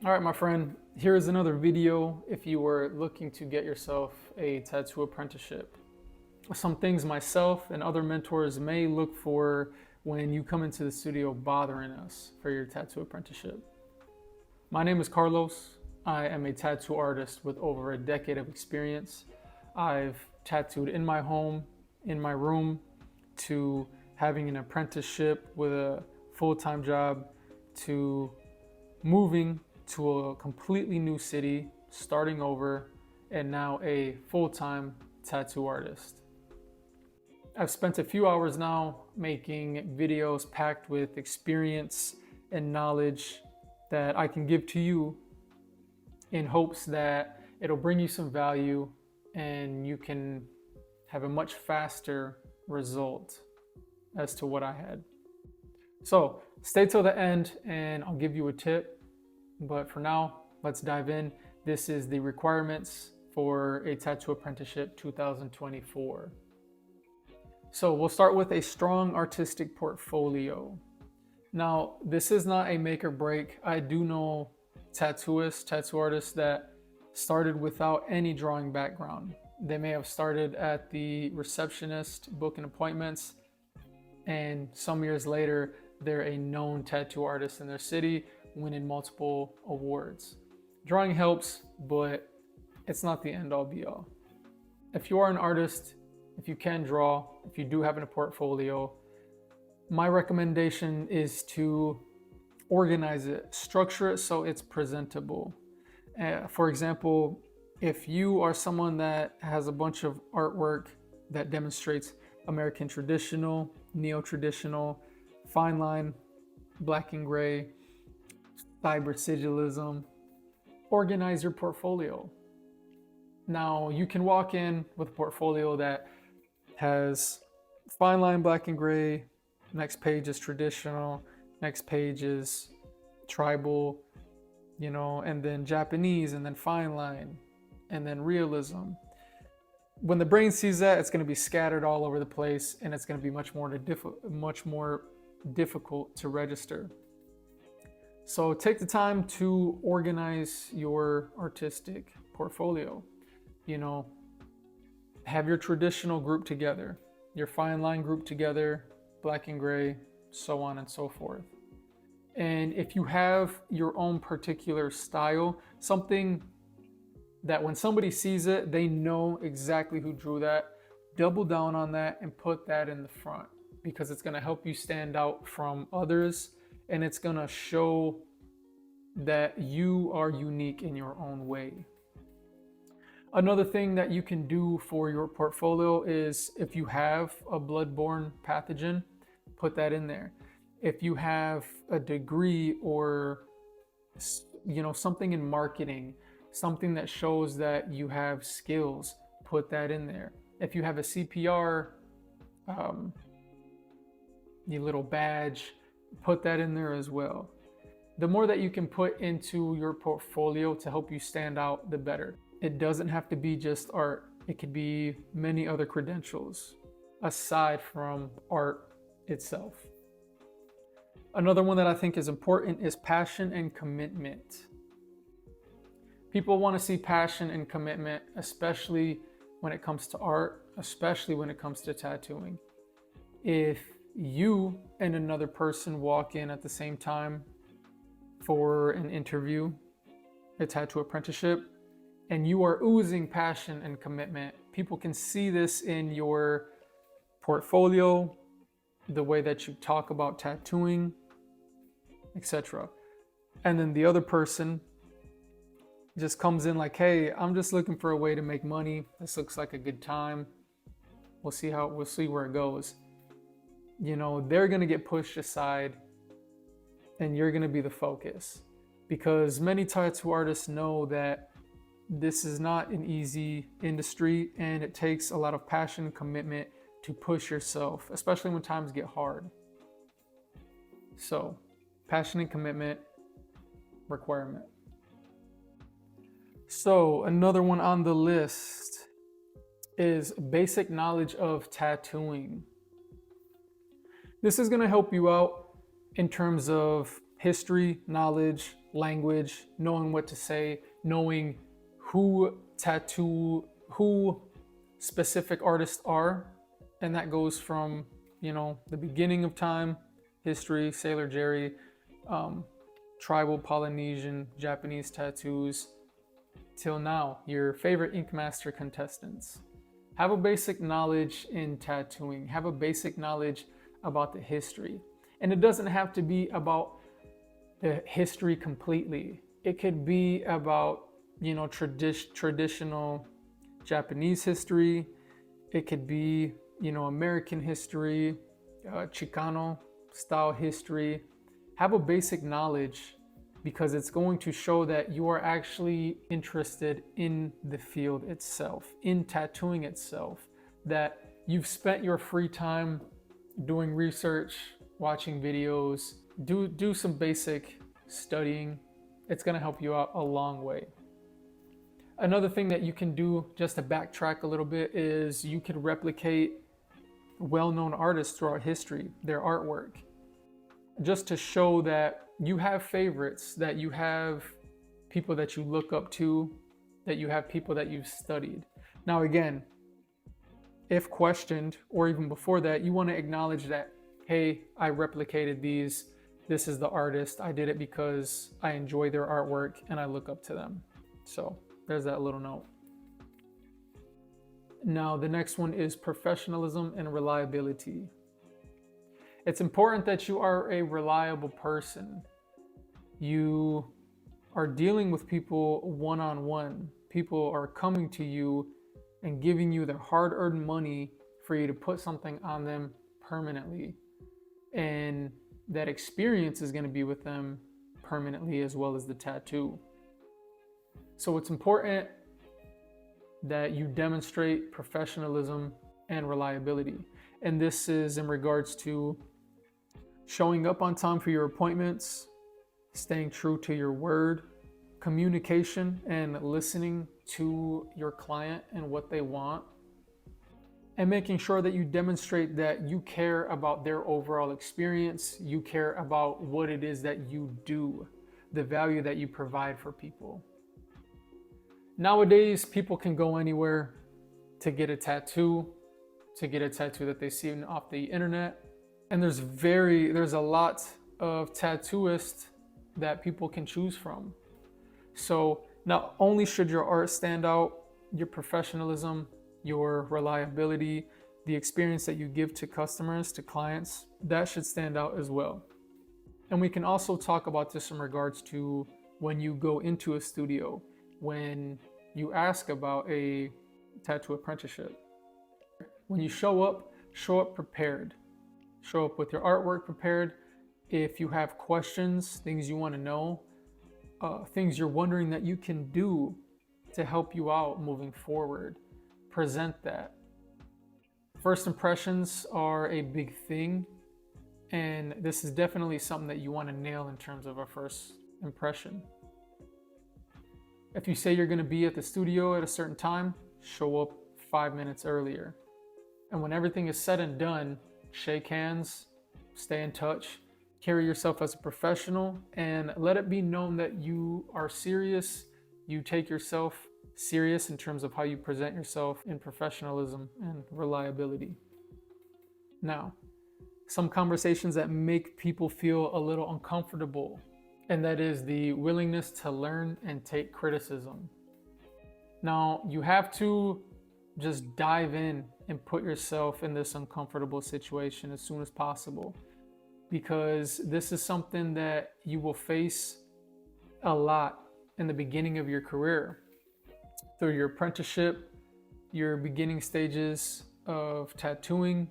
All right, my friend, here is another video if you were looking to get yourself a tattoo apprenticeship. Some things myself and other mentors may look for when you come into the studio bothering us for your tattoo apprenticeship. My name is Carlos. I am a tattoo artist with over a decade of experience. I've tattooed in my home, in my room, to having an apprenticeship with a full-time job, to moving to a completely new city, starting over, and now a full-time tattoo artist. I've spent a few hours now making videos packed with experience and knowledge that I can give to you in hopes that it'll bring you some value and you can have a much faster result as to what I had. So stay till the end and I'll give you a tip. But for now, let's dive in. This is the requirements for a tattoo apprenticeship 2024. So we'll start with a strong artistic portfolio. Now, this is not a make or break. I do know tattoo artists that started without any drawing background. They may have started at the receptionist booking appointments, and some years later, they're a known tattoo artist in their city, winning multiple awards. Drawing helps, but it's not the end all be all. If you are an artist, if you can draw, if you do have a portfolio, my recommendation is to organize it, structure it so it's presentable. For example, if you are someone that has a bunch of artwork that demonstrates American traditional, neo-traditional, fine line, black and gray, cyber sigilism, organize your portfolio. Now, you can walk in with a portfolio that has fine line, black and gray, next page is traditional, next page is tribal, and then Japanese, and then fine line, and then realism. When the brain sees that, it's going to be scattered all over the place, and it's going to be much more difficult to register. So take the time to organize your artistic portfolio. Have your traditional group together, your fine line group together, black and gray, so on and so forth. And if you have your own particular style, something that when somebody sees it, they know exactly who drew that, double down on that and put that in the front, because it's going to help you stand out from others, and it's going to show that you are unique in your own way. Another thing that you can do for your portfolio is, if you have a blood-borne pathogen, put that in there. If you have a degree or something in marketing, something that shows that you have skills, put that in there. If you have a CPR, your little badge, put that in there as well. The more that you can put into your portfolio to help you stand out, the better. It doesn't have to be just art. It could be many other credentials aside from art itself. Another one that I think is important is passion and commitment. People want to see passion and commitment, especially when it comes to art, especially when it comes to tattooing. If you and another person walk in at the same time for an interview, a tattoo apprenticeship, and you are oozing passion and commitment, people can see this in your portfolio, the way that you talk about tattooing, etc. And then the other person just comes in like, hey, I'm just looking for a way to make money. This looks like a good time. We'll see where it goes. They're going to get pushed aside and you're going to be the focus, because many tattoo artists know that this is not an easy industry and it takes a lot of passion and commitment to push yourself, especially when times get hard. So, passion and commitment requirement. So, another one on the list is basic knowledge of tattooing. This is going to help you out in terms of history, knowledge, language, knowing what to say, knowing who specific artists are. And that goes from, the beginning of time, history, Sailor Jerry, tribal, Polynesian, Japanese tattoos, till now, your favorite Ink Master contestants. Have a basic knowledge in tattooing. Have a basic knowledge about the history. And it doesn't have to be about the history completely. It could be about, traditional Japanese history. It could be, American history, Chicano style history. Have a basic knowledge, because it's going to show that you are actually interested in the field itself, in tattooing itself, that you've spent your free time doing research, watching videos, do some basic studying. It's gonna help you out a long way. Another thing that you can do, just to backtrack a little bit, is you could replicate well-known artists throughout history, their artwork, just to show that you have favorites, that you have people that you look up to, that you have people that you've studied. Now again, if questioned, or even before that, you want to acknowledge that, hey, I replicated these, this is the artist, I did it because I enjoy their artwork and I look up to them. So there's that little note. Now the next one is professionalism and reliability. It's important that you are a reliable person. You are dealing with people one-on-one. People are coming to you and giving you their hard-earned money for you to put something on them permanently. And that experience is going to be with them permanently, as well as the tattoo. So it's important that you demonstrate professionalism and reliability. And this is in regards to showing up on time for your appointments, staying true to your word, communication and listening to your client and what they want, and making sure that you demonstrate that you care about their overall experience, you care about what it is that you do, the value that you provide for people. Nowadays, people can go anywhere to get a tattoo that they see off the internet. And there's a lot of tattooists that people can choose from. So not only should your art stand out, your professionalism, your reliability, the experience that you give to customers, to clients, that should stand out as well. And we can also talk about this in regards to when you go into a studio, when you ask about a tattoo apprenticeship. When you show up prepared. Show up with your artwork prepared. If you have questions, things you want to know, things you're wondering that you can do to help you out moving forward, present that. First impressions are a big thing, and this is definitely something that you want to nail in terms of a first impression. If you say you're going to be at the studio at a certain time, show up 5 minutes earlier. And when everything is said and done, shake hands, stay in touch, carry yourself as a professional, and let it be known that you are serious. You take yourself serious in terms of how you present yourself in professionalism and reliability. Now, some conversations that make people feel a little uncomfortable, and that is the willingness to learn and take criticism. Now, you have to just dive in and put yourself in this uncomfortable situation as soon as possible, because this is something that you will face a lot in the beginning of your career, through your apprenticeship, your beginning stages of tattooing,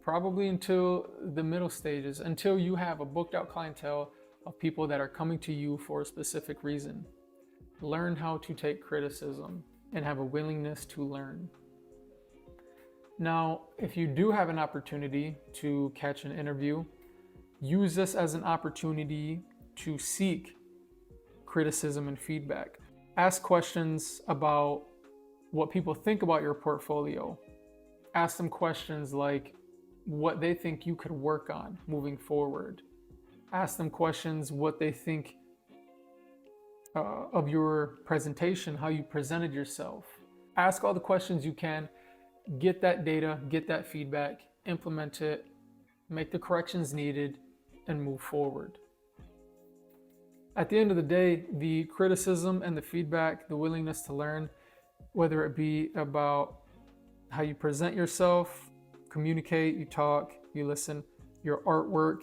probably until the middle stages, until you have a booked out clientele of people that are coming to you for a specific reason. Learn how to take criticism and have a willingness to learn. Now, if you do have an opportunity to catch an interview, use this as an opportunity to seek criticism and feedback. Ask questions about what people think about your portfolio. Ask them questions like what they think you could work on moving forward. Ask them questions what they think of your presentation, how you presented yourself. Ask all the questions you can, get that data, get that feedback, implement it, make the corrections needed, and move forward. At the end of the day, the criticism and the feedback, the willingness to learn, whether it be about how you present yourself, communicate, you talk, you listen, your artwork,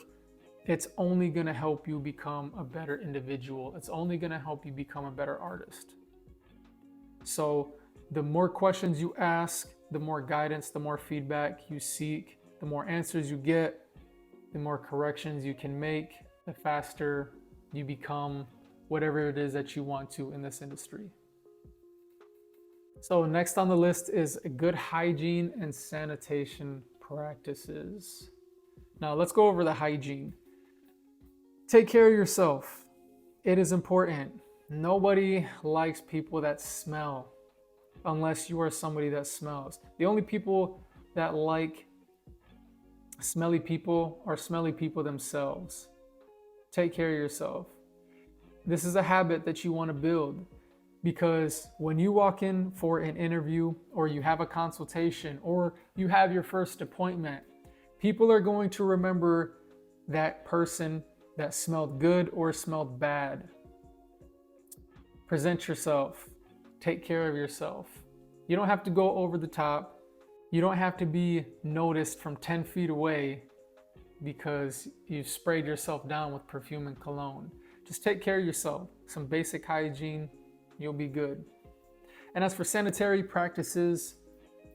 it's only going to help you become a better individual. It's only going to help you become a better artist. So the more questions you ask, the more guidance, the more feedback you seek, the more answers you get, the more corrections you can make, the faster you become whatever it is that you want to in this industry. So next on the list is good hygiene and sanitation practices. Now let's go over the hygiene. Take care of yourself. It is important. Nobody likes people that smell unless you are somebody that smells. The only people that like smelly people are smelly people themselves. Take care of yourself. This is a habit that you want to build, because when you walk in for an interview or you have a consultation or you have your first appointment, people are going to remember that person that smelled good or smelled bad. Present yourself. Take care of yourself. You don't have to go over the top. You don't have to be noticed from 10 feet away because you've sprayed yourself down with perfume and cologne. Just take care of yourself. Some basic hygiene, you'll be good. And as for sanitary practices,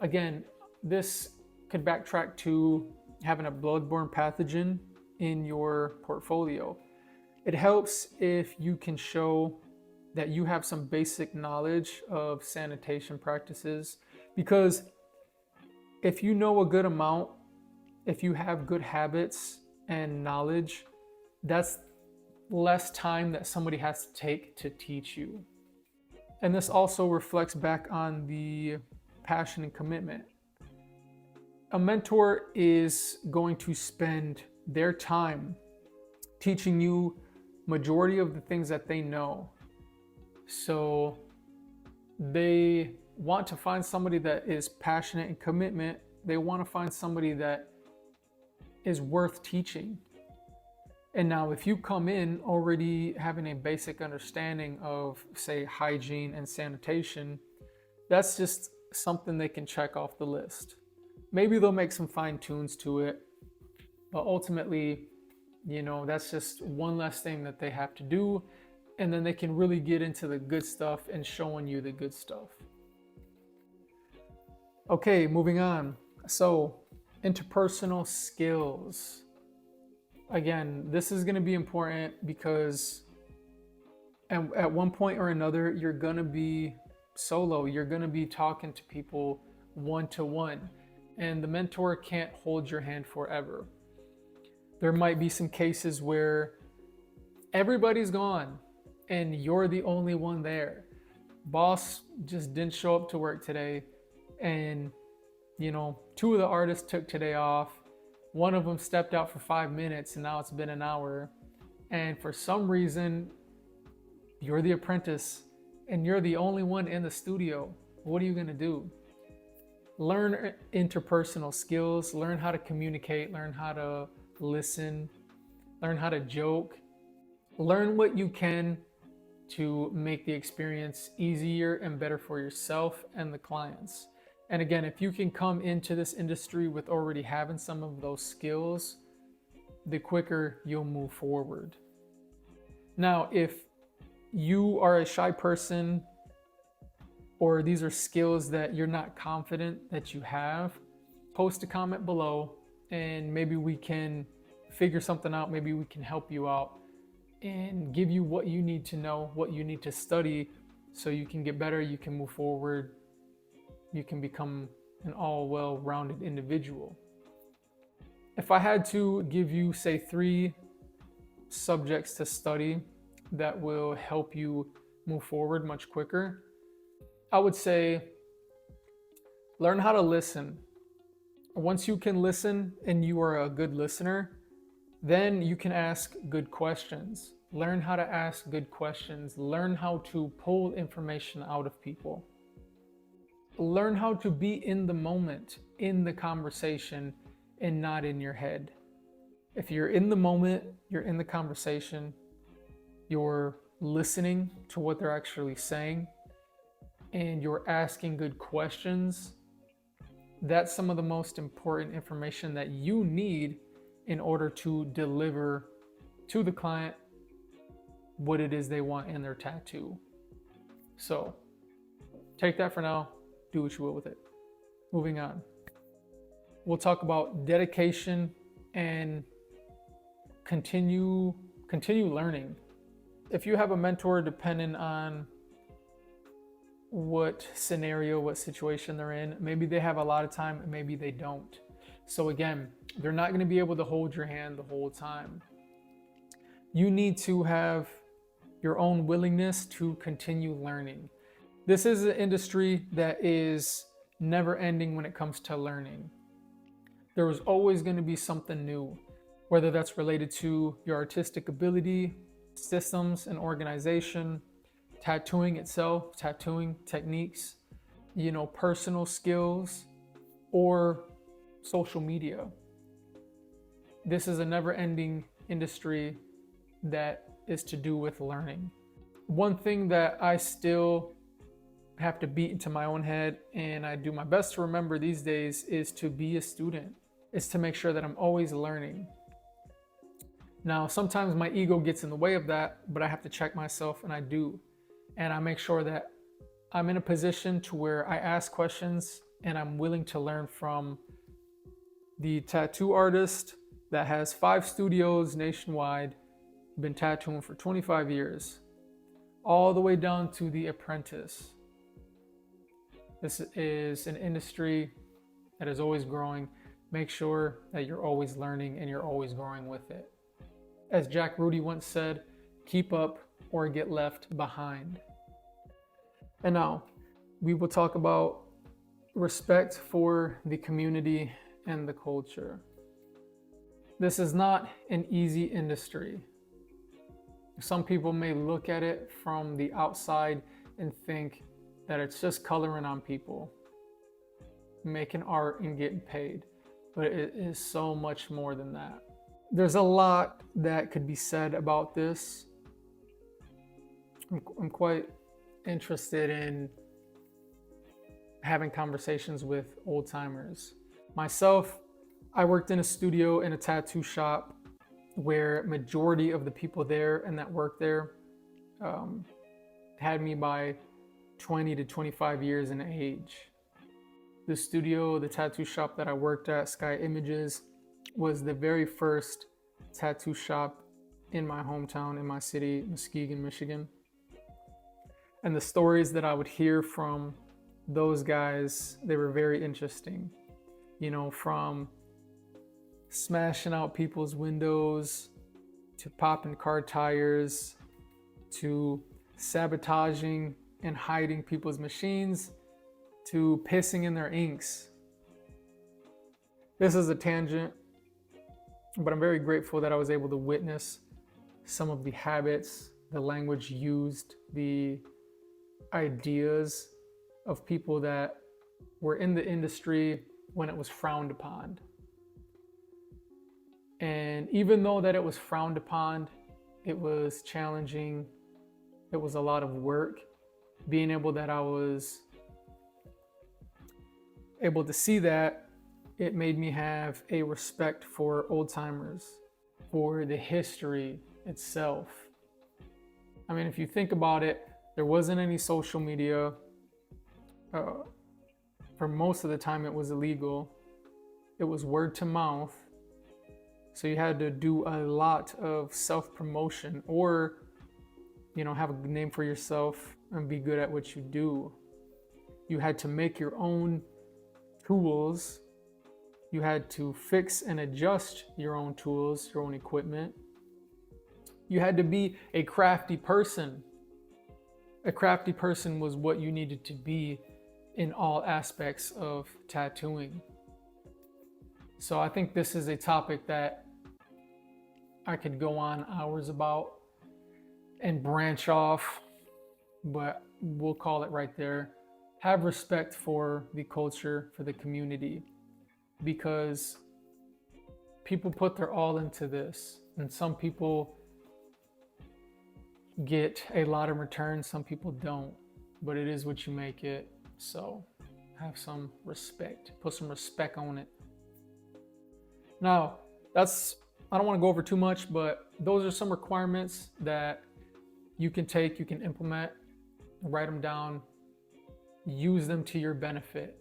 again, this could backtrack to having a bloodborne pathogen in your portfolio. It helps if you can show that you have some basic knowledge of sanitation practices, because if you know a good amount, if you have good habits and knowledge, that's less time that somebody has to take to teach you. And this also reflects back on the passion and commitment. A mentor is going to spend their time teaching you majority of the things that they know. So they want to find somebody that is passionate and commitment. They want to find somebody that is worth teaching. And now if you come in already having a basic understanding of, say, hygiene and sanitation, that's just something they can check off the list. Maybe they'll make some fine tunes to it, but ultimately, that's just one less thing that they have to do. And then they can really get into the good stuff and showing you the good stuff. Okay, moving on. So, interpersonal skills. Again, this is going to be important because at one point or another, you're going to be solo. You're going to be talking to people one-to-one, and the mentor can't hold your hand forever. There might be some cases where everybody's gone and you're the only one there. Boss just didn't show up to work today, and two of the artists took today off. One of them stepped out for 5 minutes and now it's been an hour. And for some reason, you're the apprentice and you're the only one in the studio. What are you gonna do? Learn interpersonal skills, learn how to communicate, learn how to listen, learn how to joke. Learn what you can to make the experience easier and better for yourself and the clients. And again, if you can come into this industry with already having some of those skills, the quicker you'll move forward. Now, if you are a shy person, or these are skills that you're not confident that you have, post a comment below and maybe we can figure something out. Maybe we can help you out and give you what you need to know, what you need to study so you can get better, you can move forward, you can become an all well-rounded individual. If I had to give you, say, 3 subjects to study that will help you move forward much quicker, I would say learn how to listen. Once you can listen and you are a good listener, then you can ask good questions. Learn how to ask good questions. Learn how to pull information out of people. Learn how to be in the moment, in the conversation, and not in your head. If you're in the moment, you're in the conversation, you're listening to what they're actually saying, and you're asking good questions, that's some of the most important information that you need in order to deliver to the client what it is they want in their tattoo. So take that for now, do what you will with it. Moving on. We'll talk about dedication and continue learning. If you have a mentor, depending on what scenario, what situation they're in, maybe they have a lot of time and maybe they don't. So again, they're not going to be able to hold your hand the whole time. You need to have your own willingness to continue learning. This is an industry that is never ending when it comes to learning. There is always going to be something new, whether that's related to your artistic ability, systems and organization, tattooing itself, tattooing techniques, personal skills, or social media. This is a never-ending industry that is to do with learning. One thing that I still have to beat into my own head, and I do my best to remember these days, is to be a student, is to make sure that I'm always learning. Now, sometimes my ego gets in the way of that, but I have to check myself, and I do. And I make sure that I'm in a position to where I ask questions and I'm willing to learn from the tattoo artist that has 5 studios nationwide, been tattooing for 25 years, all the way down to the apprentice. This is an industry that is always growing. Make sure that you're always learning and you're always growing with it. As Jack Rudy once said, keep up or get left behind. And now we will talk about respect for the community and the culture. This is not an easy industry. Some people may look at it from the outside and think that it's just coloring on people, making art and getting paid. But it is so much more than that. There's a lot that could be said about this. I'm quite interested in having conversations with old timers. Myself, I worked in a studio in a tattoo shop where majority of the people there and that worked there had me by 20 to 25 years in age. The studio, the tattoo shop that I worked at, Sky Images, was the very first tattoo shop in my hometown, in my city, Muskegon, Michigan. And the stories that I would hear from those guys, they were very interesting. From smashing out people's windows, to popping car tires, to sabotaging and hiding people's machines, to pissing in their inks. This is a tangent, but I'm very grateful that I was able to witness some of the habits, the language used, the ideas of people that were in the industry when it was frowned upon. And even though that it was frowned upon, it was challenging, it was a lot of work. Being able that I was able to see that, it made me have a respect for old timers, for the history itself. I mean, if you think about it, there wasn't any social media. For most of the time, it was illegal. It was word to mouth. So you had to do a lot of self-promotion or, have a name for yourself and be good at what you do. You had to make your own tools. You had to fix and adjust your own tools, your own equipment. You had to be a crafty person. A crafty person was what you needed to be in all aspects of tattooing. So I think this is a topic that I could go on hours about. and branch off, but we'll call it right there. Have respect for the culture, for the community, because people put their all into this, and some people get a lot in return, some people don't, but it is what you make it. So have some respect, put some respect on it. Now, I don't want to go over too much, but those are some requirements that you can take, you can implement, write them down, use them to your benefit.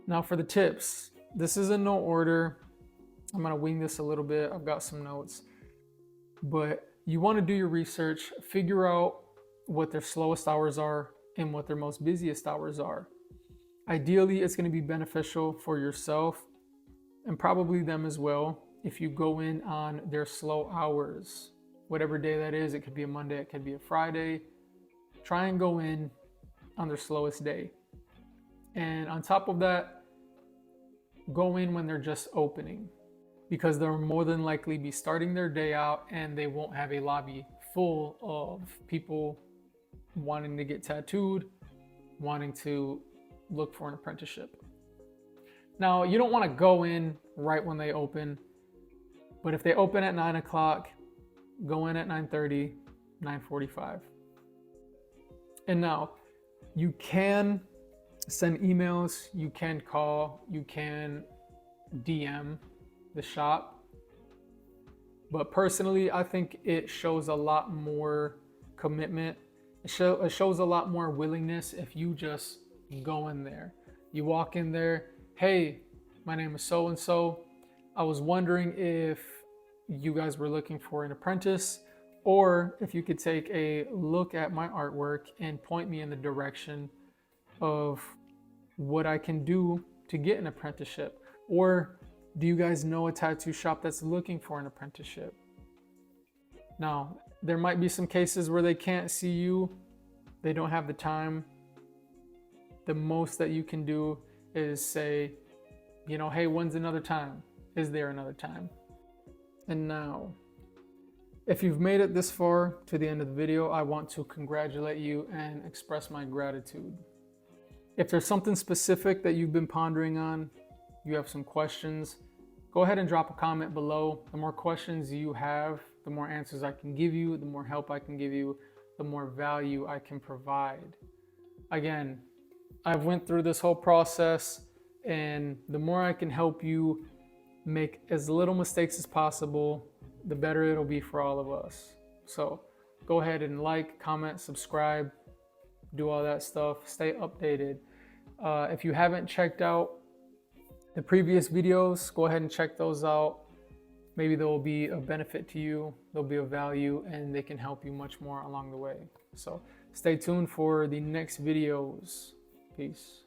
Now for the tips, this is in no order. I'm gonna wing this a little bit. I've got some notes, but you want to do your research, figure out what their slowest hours are and what their most busiest hours are. Ideally, it's going to be beneficial for yourself and probably them as well if you go in on their slow hours. Whatever day that is, it could be a Monday, it could be a Friday. Try and go in on their slowest day. And on top of that, go in when they're just opening, because they'll more than likely be starting their day out and they won't have a lobby full of people wanting to get tattooed, wanting to look for an apprenticeship. Now, you don't want to go in right when they open, but if they open at 9 o'clock, go in at 9:30, 9:45. And now, you can send emails, you can call, you can DM the shop. But personally, I think it shows a lot more commitment. It shows a lot more willingness if you just go in there. You walk in there, hey, my name is so-and-so. I was wondering if you guys were looking for an apprentice, or if you could take a look at my artwork and point me in the direction of what I can do to get an apprenticeship. Or do you guys know a tattoo shop that's looking for an apprenticeship? Now, there might be some cases where they can't see you, they don't have the time. The most that you can do is say, hey, when's another time? Is there another time? And now, if you've made it this far to the end of the video, I want to congratulate you and express my gratitude. If there's something specific that you've been pondering on, you have some questions, go ahead and drop a comment below. The more questions you have, the more answers I can give you, the more help I can give you, the more value I can provide. Again, I've went through this whole process, and the more I can help you make as little mistakes as possible, the better it'll be for all of us. So go ahead and like, comment, subscribe, do all that stuff, stay updated. If you haven't checked out the previous videos, go ahead and check those out. Maybe they'll be a benefit to you, they'll be of value, and they can help you much more along the way. So stay tuned for the next videos. Peace.